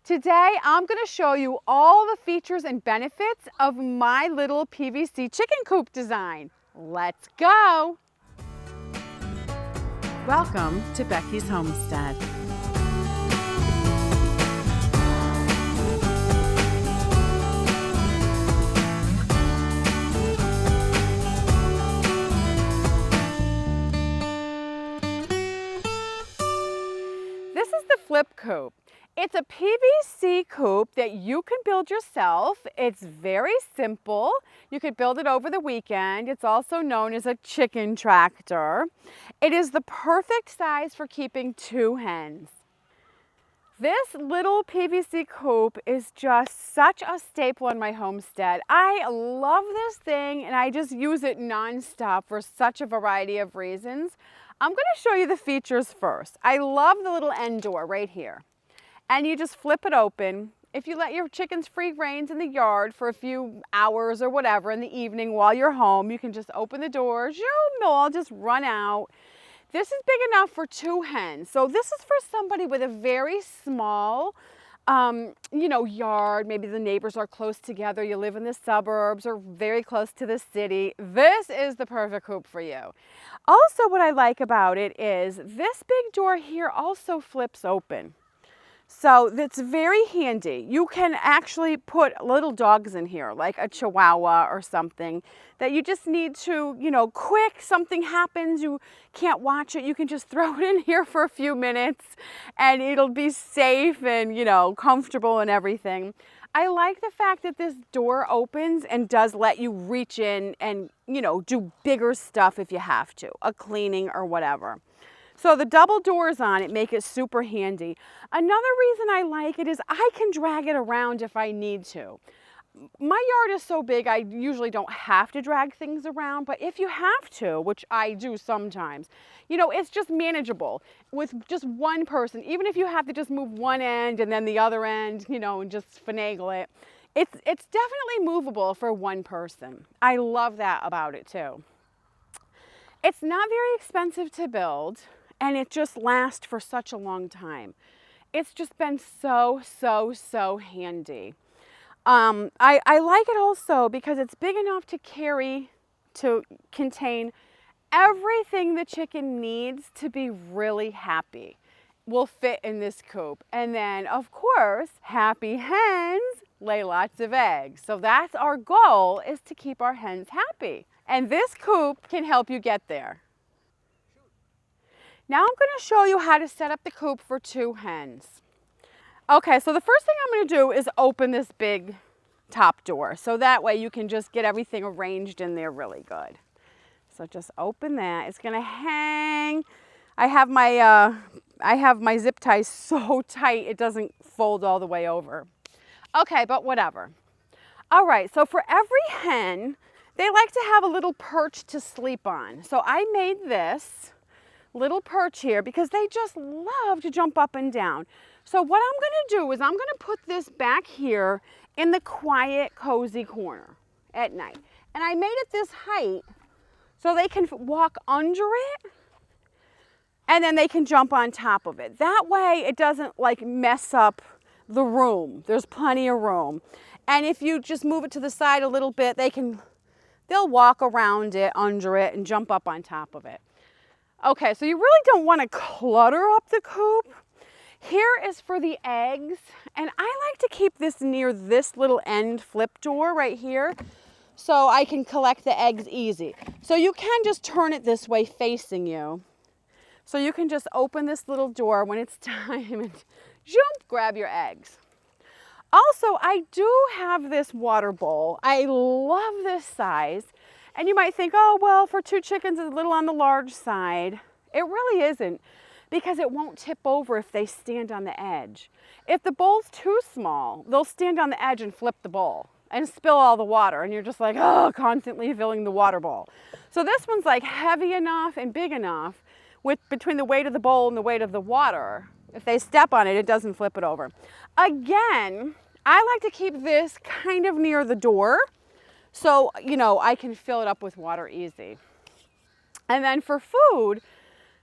Today, I'm going to show you all the features and benefits of my little PVC chicken coop design. Let's go! Welcome to Becky's Homestead. This is the flip coop. It's a PVC coop that you can build yourself. It's very simple. You could build it over the weekend. It's also known as a chicken tractor. It is the perfect size for keeping 2 hens. This little PVC coop is just such a staple in my homestead. I love this thing and I just use it nonstop for such a variety of reasons. I'm going to show you the features first. I love the little end door right here. And you just flip it open. If you let your chickens free range in the yard for a few hours or whatever in the evening while you're home, you can just open the doors, they'll all just run out. This is big enough for 2 hens. So this is for somebody with a very small, yard. Maybe the neighbors are close together. You live in the suburbs or very close to the city. This is the perfect coop for you. Also, what I like about it is this big door here also flips open. So that's very handy. You can actually put little dogs in here, like a Chihuahua or something, that you just need to, quick, something happens, you can't watch it, you can just throw it in here for a few minutes and it'll be safe and, comfortable and everything. I like the fact that this door opens and does let you reach in and, do bigger stuff if you have to, a cleaning or whatever. So the double doors on it make it super handy. Another reason I like it is I can drag it around if I need to. My yard is so big I usually don't have to drag things around, but if you have to, which I do sometimes, it's just manageable with just one person. Even if you have to just move one end and then the other end, and just finagle it, it's definitely movable for one person. I love that about it too. It's not very expensive to build. And it just lasts for such a long time. It's just been so handy. I like it also because it's big enough to contain everything the chicken needs to be really happy. Will fit in this coop. And then, of course, happy hens lay lots of eggs. So that's our goal, is to keep our hens happy. And this coop can help you get there. Now I'm going to show you how to set up the coop for 2 hens. Okay, so the first thing I'm going to do is open this big top door. So that way you can just get everything arranged in there really good. So just open that. It's going to hang. I have my zip ties so tight it doesn't fold all the way over. Okay, but whatever. All right, so for every hen, they like to have a little perch to sleep on. So I made this little perch here because they just love to jump up and down. So what I'm going to do is I'm going to put this back here in the quiet, cozy corner at night. And I made it this height so they can walk under it and then they can jump on top of it. That way it doesn't mess up the room. There's plenty of room. And if you just move it to the side a little bit, they'll walk around it, under it, and jump up on top of it. Okay, so you really don't want to clutter up the coop. Here is for the eggs, and I like to keep this near this little end flip door right here so I can collect the eggs easy. So you can just turn it this way facing you. So you can just open this little door when it's time and grab your eggs. Also, I do have this water bowl. I love this size. And you might think, oh, well, for 2 chickens, it's a little on the large side. It really isn't, because it won't tip over if they stand on the edge. If the bowl's too small, they'll stand on the edge and flip the bowl and spill all the water. And you're just like, oh, constantly filling the water bowl. So this one's heavy enough and big enough between the weight of the bowl and the weight of the water. If they step on it, it doesn't flip it over. Again, I like to keep this kind of near the door. So, I can fill it up with water easy. And then for food,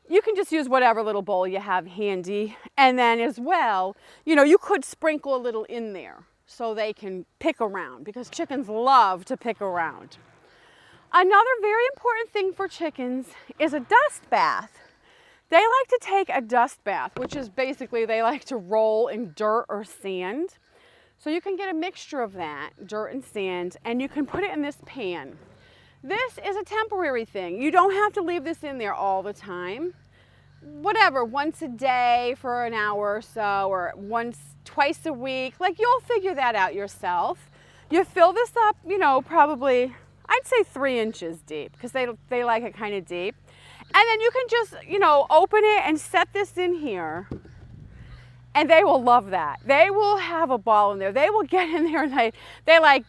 You can just use whatever little bowl you have handy. And then as well, you know, you could sprinkle a little in there so they can pick around, because chickens love to pick around. Another very important thing for chickens is a dust bath. They like to take a dust bath, which is basically they like to roll in dirt or sand. So you can get a mixture of that, dirt and sand, and you can put it in this pan. This is a temporary thing. You don't have to leave this in there all the time. Whatever, once a day for an hour or so, or twice a week, like you'll figure that out yourself. You fill this up, you know, probably, I'd say 3 inches deep, because they like it kind of deep. And then you can just, you know, open it and set this in here. And they will love that. They will have a ball in there. They will get in there and they like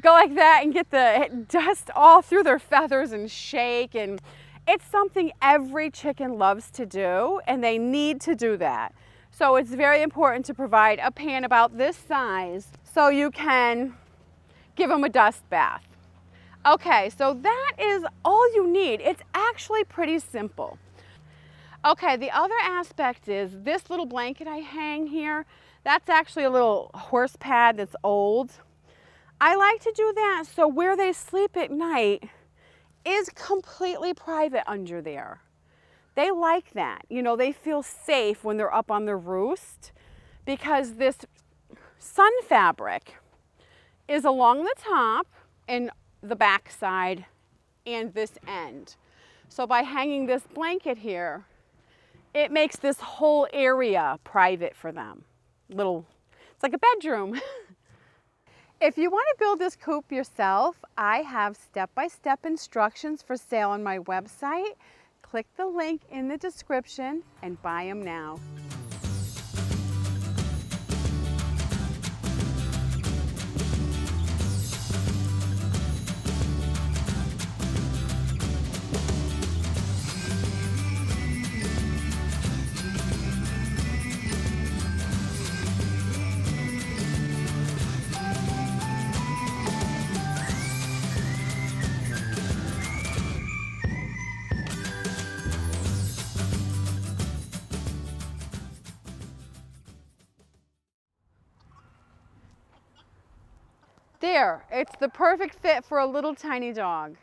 go like that and get the dust all through their feathers and shake. And it's something every chicken loves to do, and they need to do that. So it's very important to provide a pan about this size so you can give them a dust bath. Okay, so that is all you need. It's actually pretty simple. Okay, the other aspect is this little blanket I hang here. That's actually a little horse pad that's old. I like to do that so where they sleep at night is completely private under there. They like that. You know, they feel safe when they're up on the roost, because this sun fabric is along the top and the back side and this end. So by hanging this blanket here, it makes this whole area private for them. It's like a bedroom. If you want to build this coop yourself, I have step-by-step instructions for sale on my website. Click the link in the description and buy them now. There, it's the perfect fit for a little tiny dog.